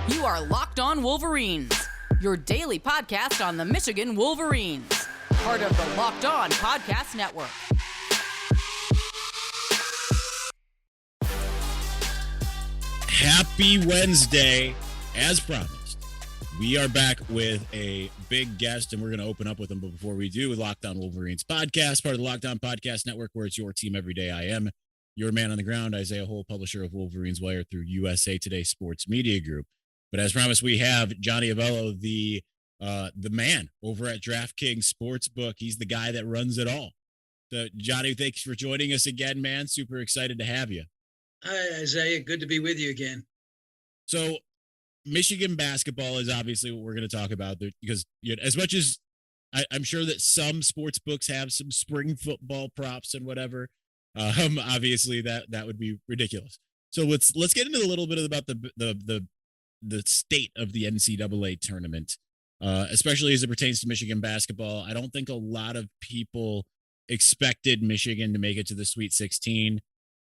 You are Locked On Wolverines, your daily podcast on the Michigan Wolverines, part of the Locked On Podcast Network. Happy Wednesday. As promised, we are back with a big guest, and we're going to open up with him. But before we do, with Locked On Wolverines podcast, part of the Locked On Podcast Network, where it's your team every day. I am your man on the ground, Isaiah Hole, publisher of Wolverines Wire through USA Today Sports Media Group. But as promised, we have Johnny Avello, the man over at DraftKings Sportsbook. He's the guy that runs it all. So, Johnny, thanks for joining us again, man. Super excited to have you. Hi, Isaiah. Good to be with you again. So, Michigan basketball is obviously what we're going to talk about, because as much as I'm sure that some sports books have some spring football props and whatever, obviously that would be ridiculous. So let's get into a little bit about the state of the NCAA tournament, especially as it pertains to Michigan basketball. I don't think a lot of people expected Michigan to make it to the Sweet 16.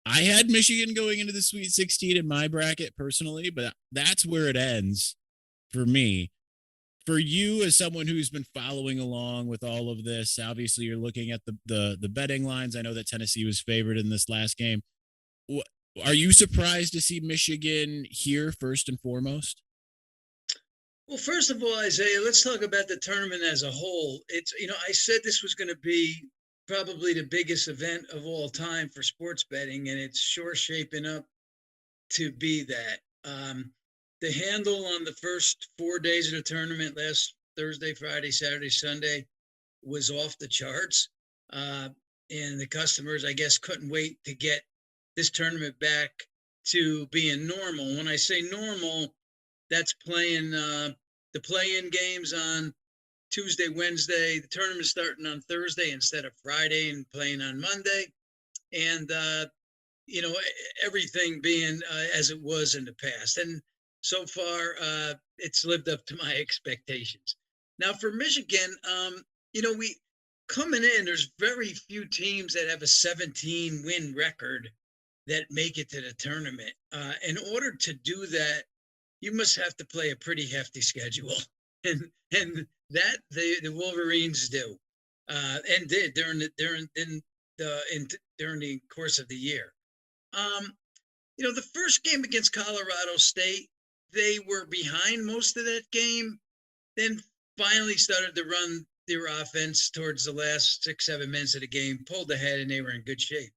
I had Michigan going into the Sweet 16 in my bracket personally, but that's where it ends for me. For you, as someone who's been following along with all of this, obviously you're looking at the betting lines. I know that Tennessee was favored in this last game. Are you surprised to see Michigan here first and foremost? Well, first of all, Isaiah, let's talk about the tournament as a whole. I said this was going to be probably the biggest event of all time for sports betting, and it's sure shaping up to be that. The handle on the first 4 days of the tournament, last Thursday, Friday, Saturday, Sunday, was off the charts. And the customers, I guess, couldn't wait to get this tournament back to being normal. When I say normal, that's playing the play-in games on Tuesday, Wednesday, the tournament starting on Thursday instead of Friday and playing on Monday. And, everything being as it was in the past. And so far, it's lived up to my expectations. Now for Michigan, we coming in, there's very few teams that have a 17-win record that make it to the tournament. In order to do that, you must have to play a pretty hefty schedule. And that the Wolverines do, and did during the course of the year. The first game against Colorado State, they were behind most of that game, then finally started to run their offense towards the last 6-7 minutes of the game, pulled ahead, and they were in good shape.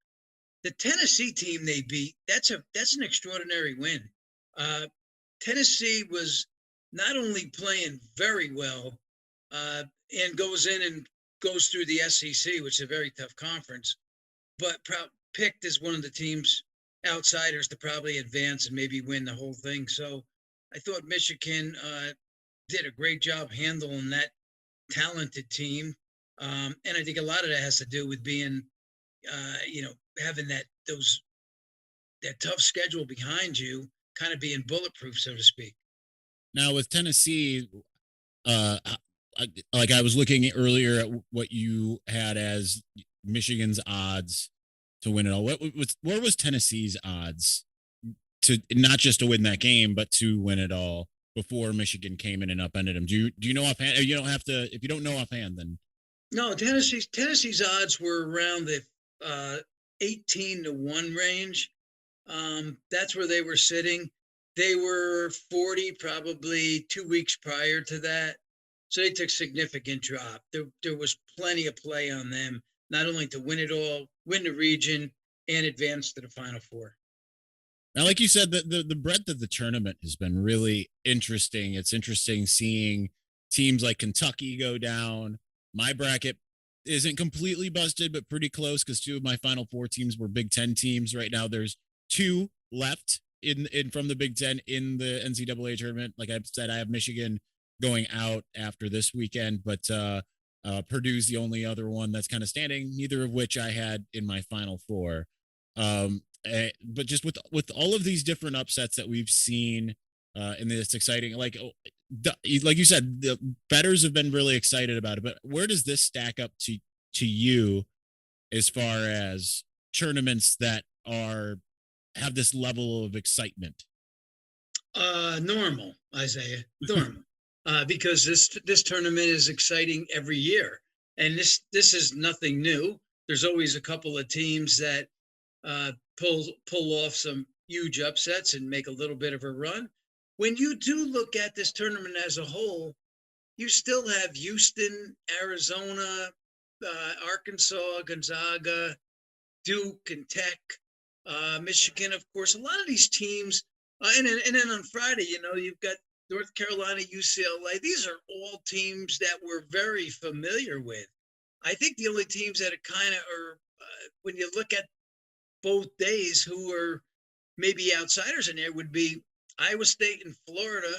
The Tennessee team they beat, that's an extraordinary win. Tennessee was not only playing very well, and goes through the SEC, which is a very tough conference, but picked as one of the teams, outsiders, to probably advance and maybe win the whole thing. So I thought Michigan did a great job handling that talented team. And I think a lot of that has to do with being, having that tough schedule behind you, kind of being bulletproof, so to speak. Now with Tennessee, I was looking earlier at what you had as Michigan's odds to win it all. Where was Tennessee's odds to not just to win that game, but to win it all before Michigan came in and upended them? Do you know offhand? You don't have to. If you don't know offhand, then no. Tennessee's odds were around the 18-1 range. That's where they were sitting. They were 40 probably 2 weeks prior to that. So they took significant drop. There was plenty of play on them, not only to win it all, win the region, and advance to the Final Four. Now, like you said, the breadth of the tournament has been really interesting. It's interesting seeing teams like Kentucky go down. My bracket isn't completely busted, but pretty close, because 2 of my Final Four teams were Big Ten teams. Right now, there's 2 left in from the Big Ten in the NCAA tournament. Like I said, I have Michigan going out after this weekend, but Purdue's the only other one that's kind of standing, neither of which I had in my Final Four. But just with all of these different upsets that we've seen in this exciting, like you said, the bettors have been really excited about it, but where does this stack up to you as far as tournaments that have this level of excitement? Normal. Isaiah Thorne, because this tournament is exciting every year, and this is nothing new. There's always a couple of teams that pull off some huge upsets and make a little bit of a run. When you do look at this tournament as a whole, you still have Houston, Arizona, Arkansas, Gonzaga, Duke, and Tech, Michigan, of course. A lot of these teams, and then on Friday, you've got North Carolina, UCLA. These are all teams that we're very familiar with. I think the only teams that are kind of are, when you look at both days, who are maybe outsiders in there would be Iowa State and Florida,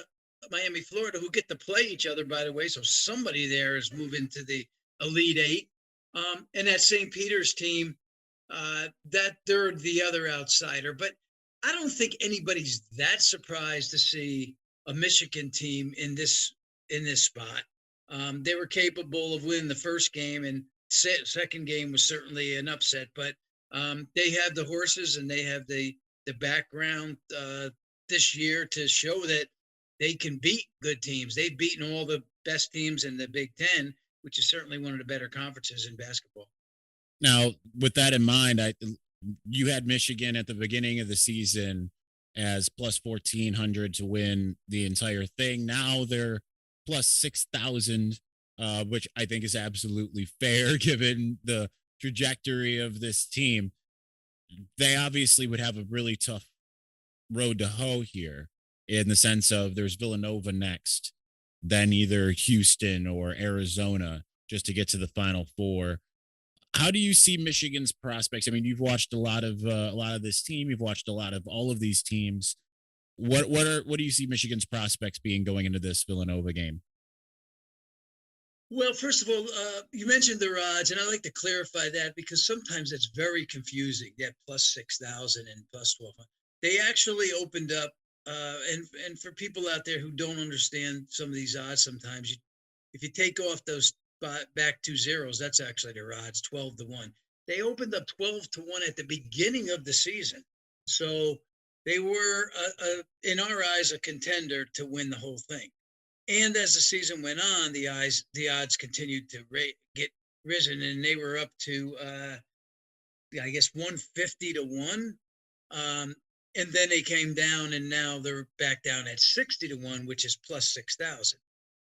Miami, Florida, who get to play each other, by the way. So somebody there is moving to the Elite Eight. And that St. Peter's team, that they're the other outsider. But I don't think anybody's that surprised to see a Michigan team in this spot. They were capable of winning the first game, and second game was certainly an upset. But they have the horses and they have the background this year to show that they can beat good teams. They've beaten all the best teams in the Big Ten, which is certainly one of the better conferences in basketball. Now, with that in mind, you had Michigan at the beginning of the season as plus 1,400 to win the entire thing. Now they're plus 6,000, which I think is absolutely fair given the trajectory of this team. They obviously would have a really tough road to hoe here, in the sense of there's Villanova next, then either Houston or Arizona, just to get to the Final Four. How do you see Michigan's prospects? I mean, you've watched a lot of this team. You've watched a lot of all of these teams. What do you see Michigan's prospects being going into this Villanova game? Well, first of all, you mentioned their odds, and I like to clarify that because sometimes it's very confusing. That plus 6,000 and plus 1,200. They actually opened up, and for people out there who don't understand some of these odds, sometimes if you take off those back two zeros, that's actually their odds, 12-1. They opened up 12-1 at the beginning of the season, so they were, in our eyes, a contender to win the whole thing. And as the season went on, the odds continued to get risen, and they were up to, I guess, 150-1. And then they came down, and now they're back down at 60-1, which is plus 6,000.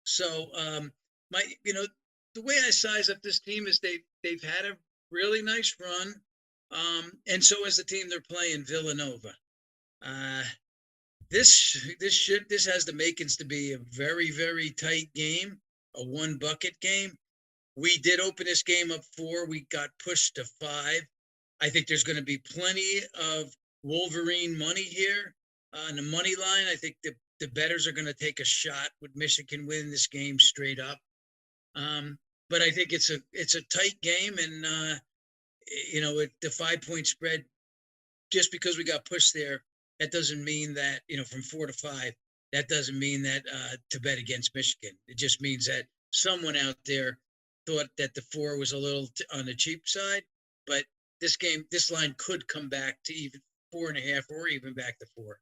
So, the way I size up this team is they've had a really nice run, and so has the team they're playing, Villanova. This has the makings to be a very, very tight game, a one bucket game. We did open this game up 4. We got pushed to 5. I think there's going to be plenty of Wolverine money here on the money line. I think the bettors are going to take a shot with Michigan winning this game straight up. But I think it's a tight game, and the 5-point spread, just because we got pushed there, that doesn't mean that, from 4 to 5, that doesn't mean that to bet against Michigan. It just means that someone out there thought that the 4 was a little on the cheap side, but this line could come back to even 4.5 or even back to 4.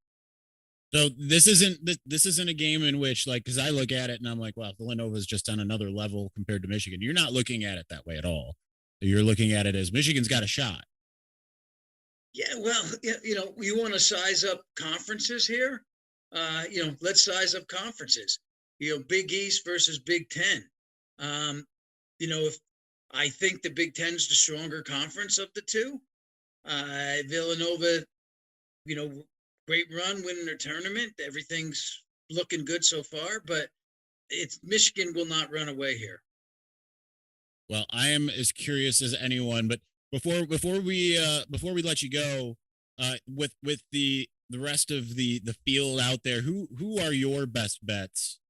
So this isn't a game in which, because I look at it and I'm like, wow, Villanova's just on another level compared to Michigan. You're not looking at it that way at all. You're looking at it as Michigan's got a shot. Yeah, well, you want to size up conferences here. Let's size up conferences. Big East versus Big Ten. If I think the Big Ten is the stronger conference of the two. Villanova, great run winning their tournament. Everything's looking good so far, but Michigan will not run away here. Well, I am as curious as anyone, but before we let you go, with the rest of the field out there, who are your best bets?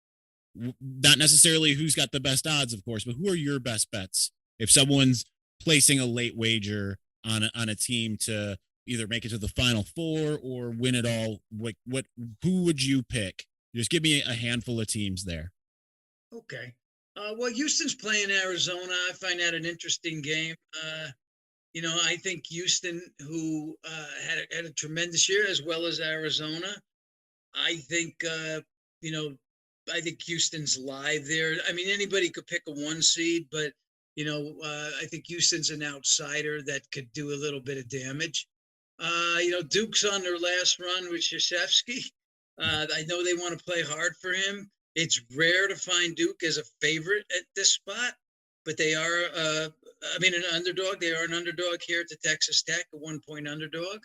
Not necessarily who's got the best odds, of course, but who are your best bets if someone's placing a late wager on a team to either make it to the Final Four or win it all? Who would you pick? Just give me a handful of teams there. Okay. Well, Houston's playing Arizona. I find that an interesting game. I think Houston, who had a tremendous year, as well as Arizona. I think I think Houston's live there. I mean, anybody could pick a 1 seed, but I think Houston's an outsider that could do a little bit of damage. Duke's on their last run with Krzyzewski. I know they want to play hard for him. It's rare to find Duke as a favorite at this spot, but they are, an underdog. They are an underdog here at the Texas Tech, a 1-point underdog.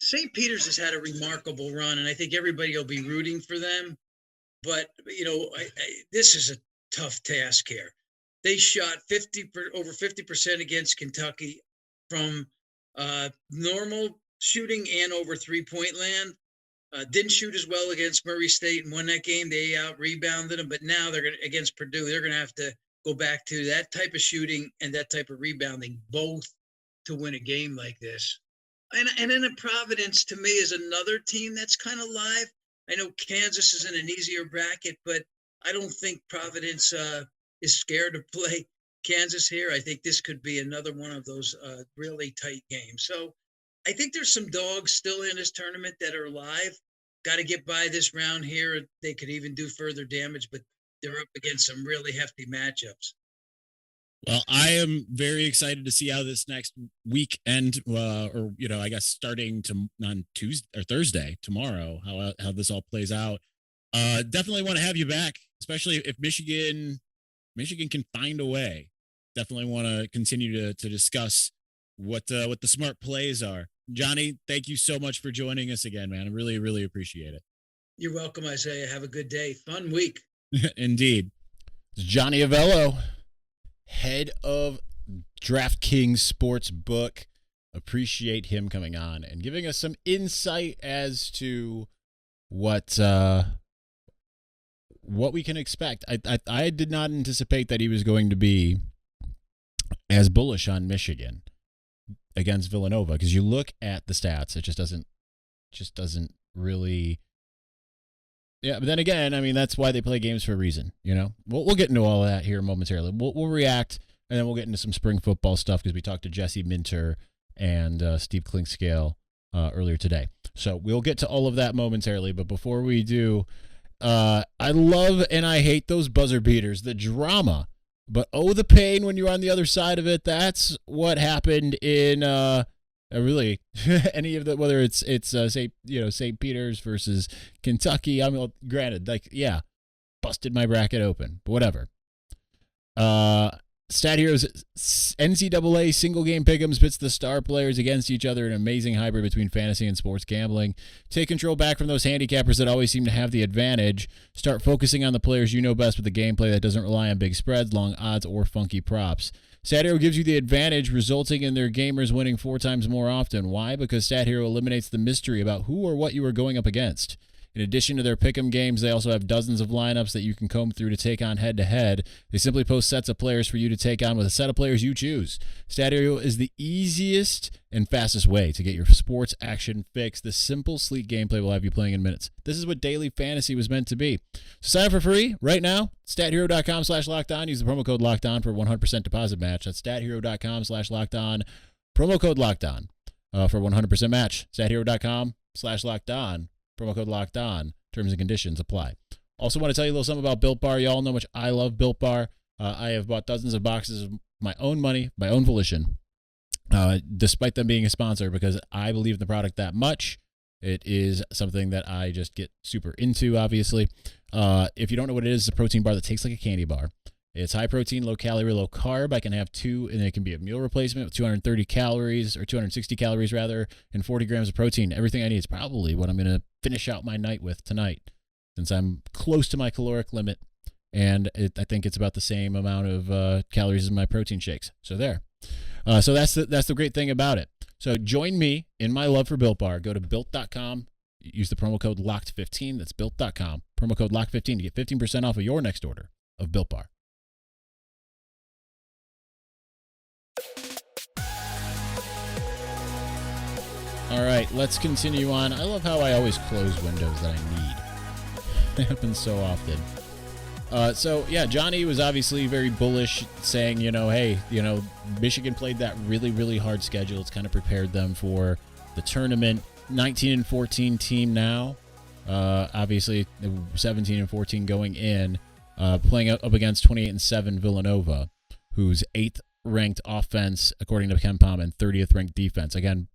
St. Peter's has had a remarkable run, and I think everybody will be rooting for them. But, this is a tough task here. They shot over 50% against Kentucky from normal shooting and over 3-point land. Didn't shoot as well against Murray State and won that game. They out-rebounded them, but now they're going to, against Purdue, they're going to have to go back to that type of shooting and that type of rebounding, both to win a game like this. And then Providence, to me, is another team that's kind of live. I know Kansas is in an easier bracket, but I don't think Providence is scared to play Kansas here. I think this could be another one of those really tight games. So I think there's some dogs still in this tournament that are live. Got to get by this round here. They could even do further damage, but they're up against some really hefty matchups. Well, I am very excited to see how this next weekend, I guess starting on Tuesday or Thursday tomorrow, how this all plays out. Definitely want to have you back, especially if Michigan can find a way. Definitely want to continue to discuss what the smart plays are. Johnny, thank you so much for joining us again, man. I really, really appreciate it. You're welcome, Isaiah. Have a good day. Fun week. Indeed. It's Johnny Avello, head of DraftKings Sportsbook. Appreciate him coming on and giving us some insight as to what we can expect. I did not anticipate that he was going to be as bullish on Michigan against Villanova, because you look at the stats, it just doesn't really. Yeah, but then again, I mean, that's why they play games for a reason, We'll get into all of that here momentarily. We'll react, and then we'll get into some spring football stuff because we talked to Jesse Minter and Steve Clinkscale earlier today. So we'll get to all of that momentarily, but before we do, I love and I hate those buzzer beaters, the drama, but the pain when you're on the other side of it. That's what happened in really any of the, whether it's St. Peter's versus Kentucky. I mean, granted, busted my bracket open, but whatever. Stat Heroes NCAA single game pick'ems pits the star players against each other, an amazing hybrid between fantasy and sports gambling. Take control back from those handicappers that always seem to have the advantage. Start focusing on the players you know best with the gameplay that doesn't rely on big spreads, long odds, or funky props. Stat Hero gives you the advantage, resulting in their gamers winning 4 times more often. Why? Because Stat Hero eliminates the mystery about who or what you are going up against. In addition to their pick'em games, they also have dozens of lineups that you can comb through to take on head-to-head. They simply post sets of players for you to take on with a set of players you choose. Stat Hero is the easiest and fastest way to get your sports action fix. The simple, sleek gameplay will have you playing in minutes. This is what daily fantasy was meant to be. So sign up for free right now. StatHero.com/lockedon. Use the promo code LOCKEDON for a 100% deposit match. That's StatHero.com/lockedon. Promo code LOCKEDON for a 100% match. StatHero.com/lockedon. Promo code Locked On. Terms and conditions apply. Also want to tell you a little something about Built Bar. You all know how much I love Built Bar. I have bought dozens of boxes of my own money, my own volition, despite them being a sponsor, because I believe in the product that much. It is something that I just get super into, obviously. If you don't know what it is, it's a protein bar that tastes like a candy bar. It's high protein, low calorie, low carb. I can have 2, and it can be a meal replacement with 230 calories, or 260 calories rather, and 40 grams of protein. Everything I need is probably what I'm going to finish out my night with tonight, since I'm close to my caloric limit, and I think it's about the same amount of calories as my protein shakes. So there. So that's the great thing about it. So join me in my love for Built Bar. Go to Built.com. Use the promo code LOCKED15. That's Built.com. Promo code LOCKED15 to get 15% off of your next order of Built Bar. All right, let's continue on. I love how I always close windows that I need. It happens so often. Johnny was obviously very bullish, saying, hey, Michigan played that really, really hard schedule. It's kind of prepared them for the tournament. 19-14 team now. Obviously, 17-14 going in, playing up against 28-7 Villanova, who's 8th ranked offense according to KenPom and 30th ranked defense. Again,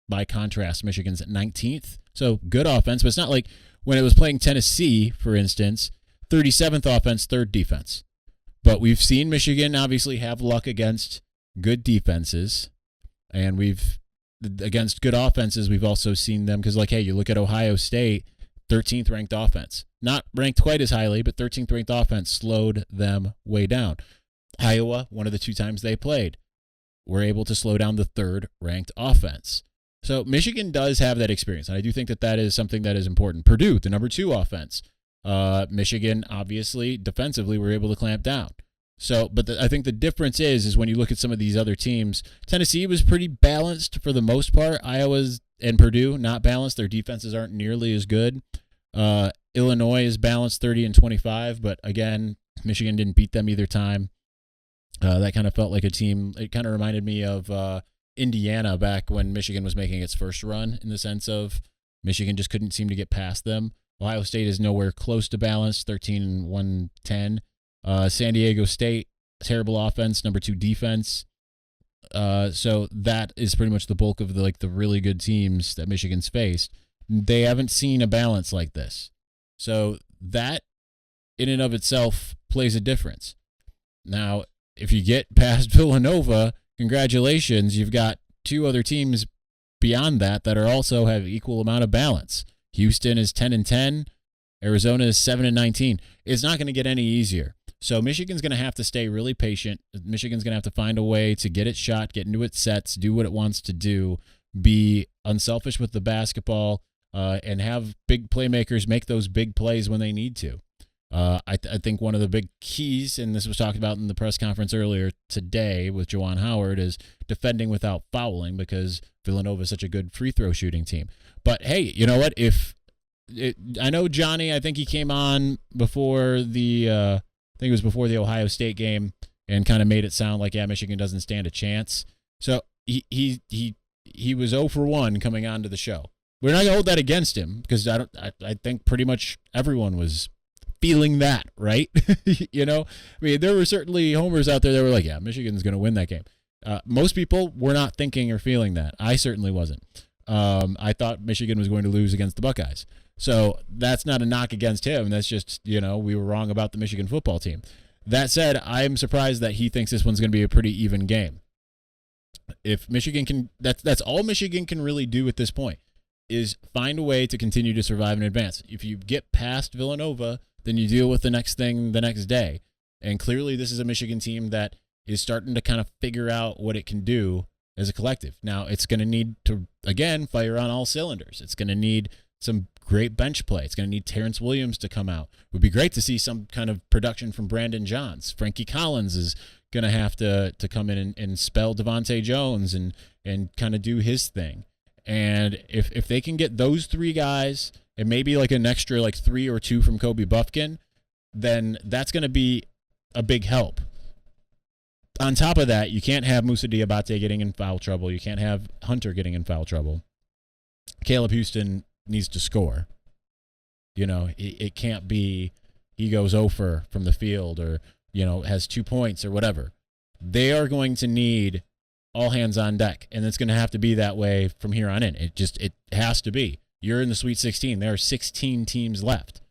by contrast, Michigan's at 19th, so good offense, but it's not like when it was playing Tennessee, for instance, 37th offense, 3rd defense. But we've seen Michigan obviously have luck against good defenses, and against good offenses, we've also seen them, because like, hey, you look at Ohio State, 13th ranked offense. Not ranked quite as highly, but 13th ranked offense slowed them way down. Iowa, one of the 2 times they played, were able to slow down the 3rd ranked offense. So Michigan does have that experience, and I do think that is something that is important. Purdue, the number 2 offense. Michigan, obviously, defensively, were able to clamp down. So, but I think the difference is when you look at some of these other teams, Tennessee was pretty balanced for the most part. Iowa's and Purdue, not balanced. Their defenses aren't nearly as good. Illinois is balanced 30-25, but again, Michigan didn't beat them either time. That kind of felt like a team. It kind of reminded me of Indiana back when Michigan was making its first run, in the sense of Michigan just couldn't seem to get past them. Ohio State is nowhere close to balanced, 13-110. San Diego State, terrible offense, number 2 defense. So that is pretty much the bulk of the really good teams that Michigan's faced. They haven't seen a balance like this. So that in and of itself plays a difference. Now, if you get past Villanova, congratulations, you've got 2 other teams beyond that are also have equal amount of balance. Houston is 10-10, Arizona is 7-19. It's not going to get any easier. So Michigan's going to have to stay really patient. Michigan's going to have to find a way to get its shot, get into its sets, do what it wants to do, be unselfish with the basketball, and have big playmakers make those big plays when they need to. I think one of the big keys, and this was talked about in the press conference earlier today with Juwan Howard, is defending without fouling, because Villanova is such a good free throw shooting team. But hey, you know what? I know Johnny, I think he came on before the Ohio State game and kind of made it sound like, yeah, Michigan doesn't stand a chance. So he was 0 for 1 coming onto the show. We're not gonna hold that against him, because I think pretty much everyone was feeling that, right? You know, I mean, there were certainly homers out there that were like, yeah, Michigan's going to win that game. Most people were not thinking or feeling that. I certainly wasn't. I thought Michigan was going to lose against the Buckeyes. So that's not a knock against him. That's just, we were wrong about the Michigan football team. That said, I'm surprised that he thinks this one's going to be a pretty even game. If Michigan can, that's all Michigan can really do at this point, is find a way to continue to survive and advance. If you get past Villanova, then you deal with the next thing the next day. And clearly this is a Michigan team that is starting to kind of figure out what it can do as a collective. Now, it's going to need to, again, fire on all cylinders. It's going to need some great bench play. It's going to need Terrence Williams to come out. It would be great to see some kind of production from Brandon Johns. Frankie Collins is going to have to come in and spell Devontae Jones and kind of do his thing. And if they can get those 3 guys and maybe like an extra 3 or 2 from Kobe Buffkin, then that's going to be a big help. On top of that, you can't have Moussa Diabate getting in foul trouble. You can't have Hunter getting in foul trouble. Caleb Houston needs to score. It can't be he goes 0 from the field or, has 2 points or whatever. They are going to need all hands on deck, and it's going to have to be that way from here on in. It has to be. You're in the Sweet 16. There are 16 teams left.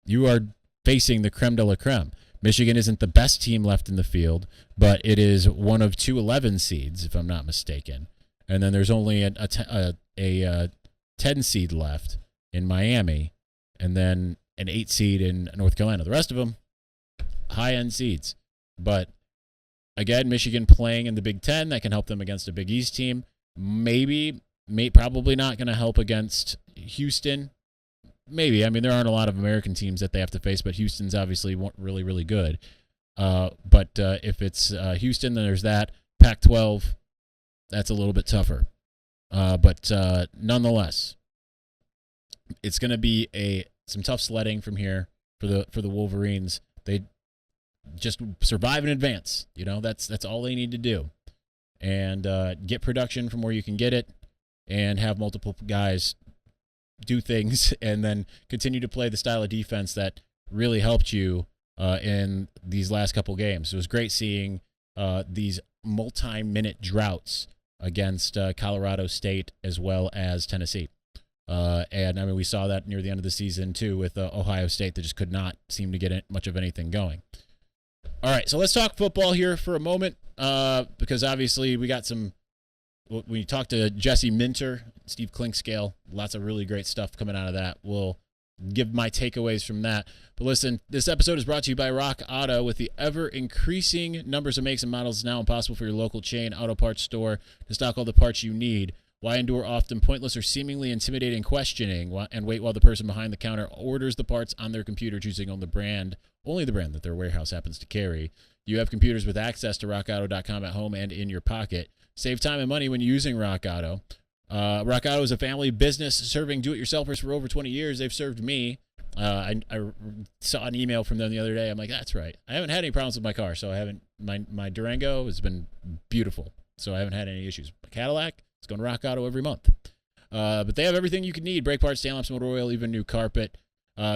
You are facing the creme de la creme. Michigan isn't the best team left in the field, but it is one of 2 11 seeds, if I'm not mistaken. And then there's only a 10 seed left in Miami, and then an 8 seed in North Carolina. The rest of them, high-end seeds. But again, Michigan playing in the Big Ten, that can help them against a Big East team. Probably not going to help against Houston. Maybe. I mean, there aren't a lot of American teams that they have to face, but Houston's obviously really, really good. But if it's Houston, then there's that. Pac-12, that's a little bit tougher. But nonetheless, it's going to be some tough sledding from here for the Wolverines. They just survive in advance. That's all they need to do. And get production from where you can get it, and have multiple guys do things and then continue to play the style of defense that really helped you in these last couple games. It was great seeing these multi-minute droughts against Colorado State as well as Tennessee. And I mean, we saw that near the end of the season too with Ohio State that just could not seem to get much of anything going. All right, so let's talk football here for a moment because obviously we got some. We talked to Jesse Minter, Steve Clinkscale, lots of really great stuff coming out of that. We'll give my takeaways from that. But listen, this episode is brought to you by Rock Auto. With the ever-increasing numbers of makes and models, it's now impossible for your local chain auto parts store to stock all the parts you need. Why endure often pointless or seemingly intimidating questioning and wait while the person behind the counter orders the parts on their computer, choosing only the brand that their warehouse happens to carry? You have computers with access to rockauto.com at home and in your pocket. Save time and money when using Rock Auto. Rock Auto is a family business serving do-it-yourselfers for over 20 years. They've served me. I saw an email from them the other day. I'm like, that's right. I haven't had any problems with my car, so I haven't. My Durango has been beautiful, so I haven't had any issues. My Cadillac, it's going to Rock Auto every month. But they have everything you could need: brake parts, tail lamps, motor oil, even new carpet.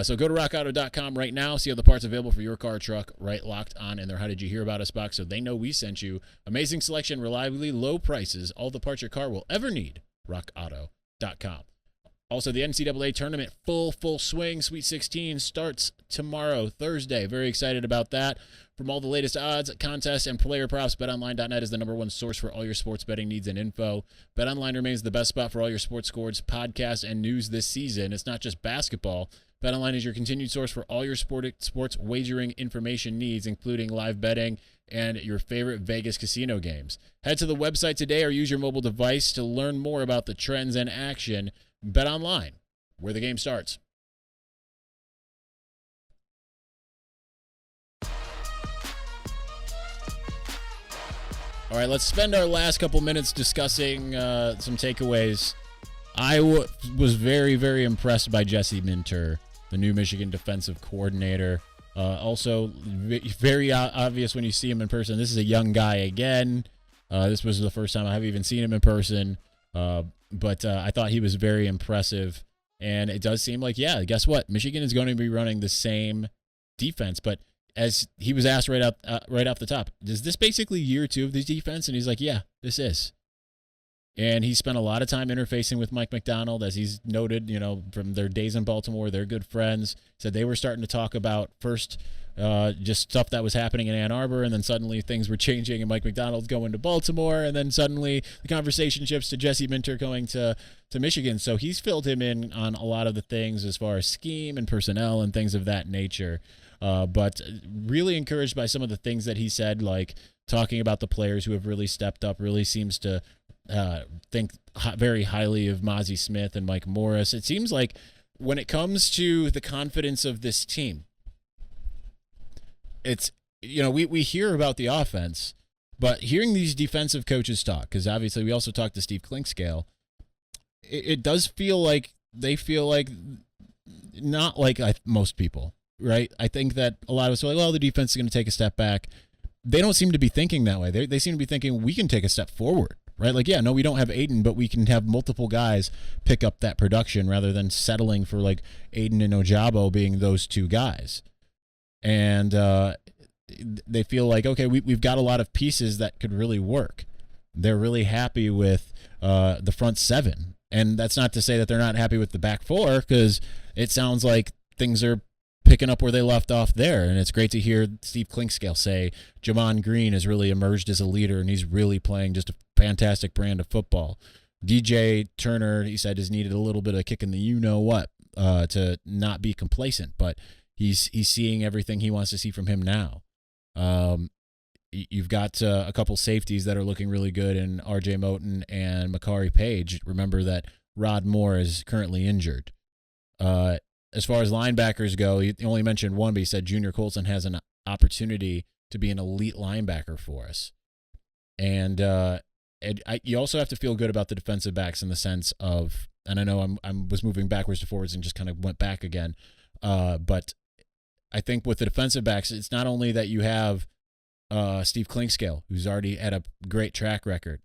So go to rockauto.com right now, see all the parts available for your car or truck, right locked on in their How Did You Hear About Us box so they know we sent you. Amazing selection, reliably low prices, all the parts your car will ever need. rockauto.com. Also, the NCAA Tournament, full swing. Sweet 16 starts tomorrow, Thursday. Very excited about that. From all the latest odds, contests, and player props, BetOnline.net is the #1 source for all your sports betting needs and info. BetOnline remains the best spot for all your sports scores, podcasts, and news this season. It's not just basketball. BetOnline is your continued source for all your sports wagering information needs, including live betting and your favorite Vegas casino games. Head to the website today or use your mobile device to learn more about the trends and action. BetOnline, where the game starts. All right, let's spend our last couple minutes discussing some takeaways. I was very, very impressed by Jesse Minter, the new Michigan defensive coordinator. Also, very obvious when you see him in person. This is a young guy again. This was the first time I have even seen him in person. But I thought he was very impressive. And it does seem like, yeah, guess what? Michigan is going to be running the same defense. But as he was asked right off the top, is this basically year 2 of this defense? And he's like, yeah, this is. And he spent a lot of time interfacing with Mike McDonald, as he's noted, from their days in Baltimore. They're good friends. Said they were starting to talk about first just stuff that was happening in Ann Arbor, and then suddenly things were changing, and Mike McDonald's going to Baltimore, and then suddenly the conversation shifts to Jesse Minter going to Michigan. So he's filled him in on a lot of the things as far as scheme and personnel and things of that nature. But really encouraged by some of the things that he said, like talking about the players who have really stepped up. Really seems to think very highly of Mozzie Smith and Mike Morris. It seems like when it comes to the confidence of this team, it's, we hear about the offense, but hearing these defensive coaches talk, because obviously we also talked to Steve Clinkscale, it does feel like they feel like not like most people, right? I think that a lot of us are like, well, the defense is going to take a step back. They don't seem to be thinking that way. They seem to be thinking we can take a step forward. Right? Like, yeah, no, we don't have Aiden, but we can have multiple guys pick up that production rather than settling for like Aiden and Ojabo being those two guys. And they feel like, okay, we've got a lot of pieces that could really work. They're really happy with the front 7. And that's not to say that they're not happy with the back 4, because it sounds like things are picking up where they left off there. And it's great to hear Steve Clinkscale say Jamon Green has really emerged as a leader, and he's really playing just a fantastic brand of football. DJ Turner, he said, has needed a little bit of kick in the you-know-what to not be complacent, but he's seeing everything he wants to see from him now. You've got a couple safeties that are looking really good in R.J. Moten and Makari Page. Remember that Rod Moore is currently injured. As far as linebackers go, he only mentioned one, but he said Junior Colson has an opportunity to be an elite linebacker for us. And you also have to feel good about the defensive backs in the sense of, and I know I was moving backwards to forwards and just kind of went back again, but I think with the defensive backs, it's not only that you have Steve Clinkscale, who's already had a great track record.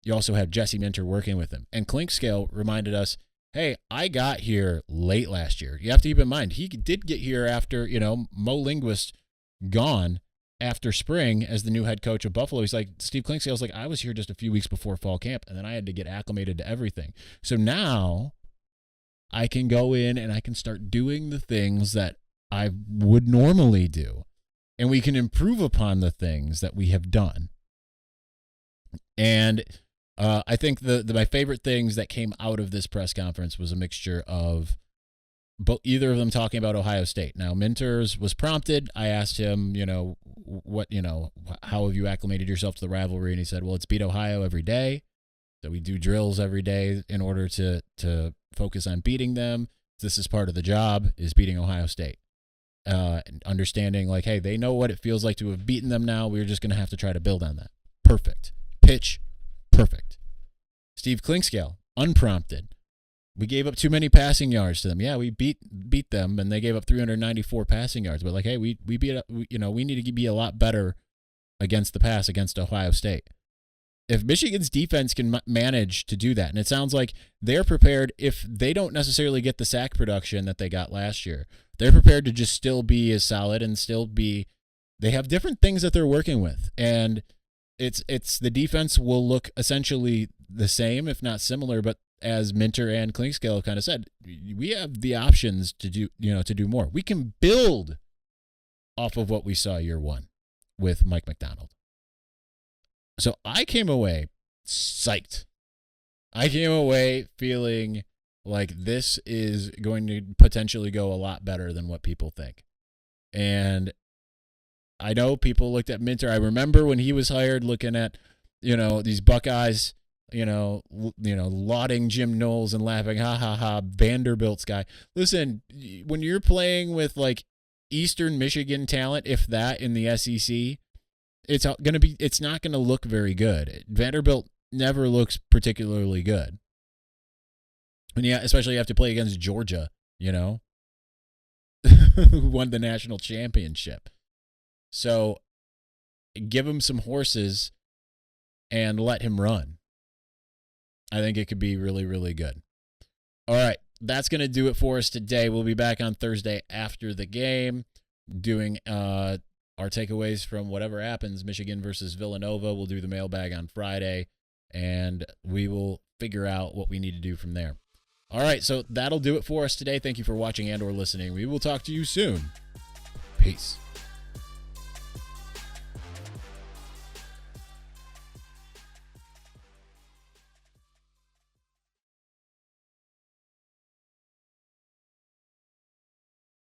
You also have Jesse Minter working with him. And Clinkscale reminded us hey, I got here late last year. You have to keep in mind, he did get here after, Mo Linguist gone after spring as the new head coach of Buffalo. He's like, Steve Clinkscale was like, I was here just a few weeks before fall camp, and then I had to get acclimated to everything. So now I can go in and I can start doing the things that I would normally do, and we can improve upon the things that we have done. And I think my favorite things that came out of this press conference was a mixture of either of them talking about Ohio State. Now, Minters was prompted. I asked him, how have you acclimated yourself to the rivalry? And he said, well, it's beat Ohio every day. So we do drills every day in order to focus on beating them. This is part of the job, is beating Ohio State. Understanding like, hey, they know what it feels like to have beaten them now. We're just going to have to try to build on that. Perfect. Pitch. Perfect. Steve Clinkscale, unprompted. We gave up too many passing yards to them. Yeah, we beat them, and they gave up 394 passing yards. But like, hey, we need to be a lot better against the pass against Ohio State. If Michigan's defense can manage to do that, and it sounds like they're prepared, if they don't necessarily get the sack production that they got last year, they're prepared to just still be as solid and still be. They have different things that they're working with, and it's the defense will look essentially the same, if not similar. But as Minter and Clinkscale kind of said, we have the options to do more. We can build off of what we saw year one with Mike McDonald. So I came away psyched. I came away feeling like this is going to potentially go a lot better than what people think. And I know people looked at Minter. I remember when he was hired looking at, these Buckeyes, lauding Jim Knowles and laughing, ha, ha, ha, Vanderbilt's guy. Listen, when you're playing with, like, Eastern Michigan talent, if that, in the SEC, it's not going to look very good. Vanderbilt never looks particularly good. And yeah, especially you have to play against Georgia, who won the national championship. So give him some horses and let him run. I think it could be really, really good. All right, that's going to do it for us today. We'll be back on Thursday after the game doing our takeaways from whatever happens, Michigan versus Villanova. We'll do the mailbag on Friday, and we will figure out what we need to do from there. All right, so that'll do it for us today. Thank you for watching and or listening. We will talk to you soon. Peace.